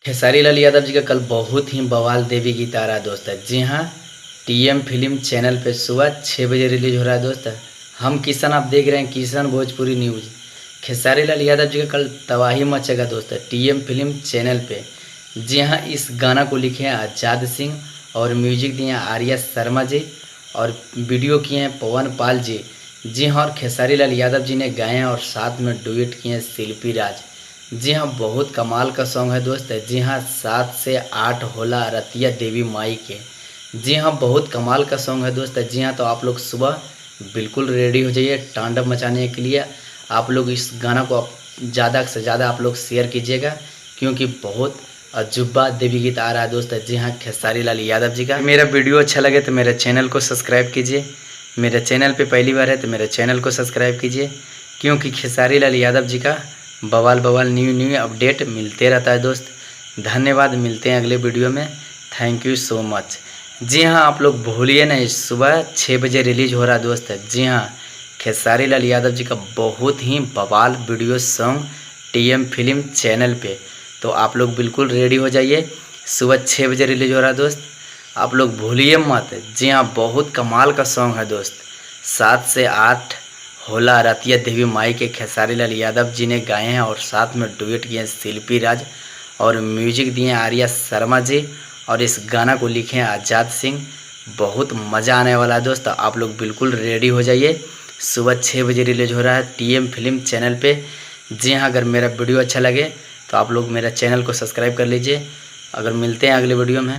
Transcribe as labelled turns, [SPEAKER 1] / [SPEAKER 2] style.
[SPEAKER 1] खेसारी लाल यादव जी का कल बहुत ही बवाल देवी गीत आ रहा है दोस्त। जी हाँ, टीएम फिल्म चैनल पे सुबह 6 बजे रिलीज हो रहा है दोस्त। हम किशन, आप देख रहे हैं किशन भोजपुरी न्यूज़। खेसारी लाल यादव जी का कल तबाही मचेगा दोस्त टीएम फिल्म चैनल पे। जी हाँ, इस गाना को लिखे हैं आजाद सिंह और म्यूजिक दिए हैं आर्या शर्मा जी और वीडियो किए हैं पवन पाल जी। जी हाँ, और खेसारी लाल यादव जी ने गाए हैं और साथ में डुएट किए हैं शिल्पी राज। जी हाँ, बहुत कमाल का सॉन्ग है दोस्त। जी हाँ, 7 से 8 होला रतिया देवी माई के। जी हाँ, बहुत कमाल का सॉन्ग है दोस्त। जी हाँ, तो आप लोग सुबह बिल्कुल रेडी हो जाइए तांडव मचाने के लिए। आप लोग इस गाना को ज़्यादा से ज़्यादा आप लोग शेयर कीजिएगा, क्योंकि बहुत अजूबा देवी गीत आ रहा है दोस्त। जी हाँ, खेसारी लाल यादव जी का। मेरा वीडियो अच्छा लगे तो मेरे चैनल को सब्सक्राइब कीजिए। मेरे चैनल पे पहली बार है तो मेरे चैनल को सब्सक्राइब कीजिए, क्योंकि खेसारी लाल यादव जी का बवाल बवाल न्यू अपडेट मिलते रहता है दोस्त। धन्यवाद, मिलते हैं अगले वीडियो में। Thank you so much. जी हाँ, आप लोग भूलिए नहीं, सुबह 6 बजे रिलीज हो रहा है दोस्त। जी हाँ, खेसारी लाल यादव जी का बहुत ही बवाल video song TM film channel पे। तो आप लोग बिल्कुल रेडी हो जाइए, सुबह 6 बजे रिलीज हो रहा है दोस्त। आप लोग भूलिए मत। जी हाँ, बहुत कमाल का सॉन्ग है दोस्त। 7 से 8 होला रतिया देवी माई के खेसारी लाल यादव जी ने गाए हैं और साथ में डुएट किए हैं शिल्पी राज और म्यूजिक दिए हैं आर्या शर्मा जी और इस गाना को लिखे हैं आजाद सिंह। बहुत मज़ा आने वाला है दोस्त। आप लोग बिल्कुल रेडी हो जाइए, सुबह 6 बजे रिलीज हो रहा है टीएम फिल्म चैनल पे। जी हाँ, अगर मेरा वीडियो अच्छा लगे तो आप लोग मेरा चैनल को सब्सक्राइब कर लीजिए। अगर मिलते हैं अगले वीडियो में।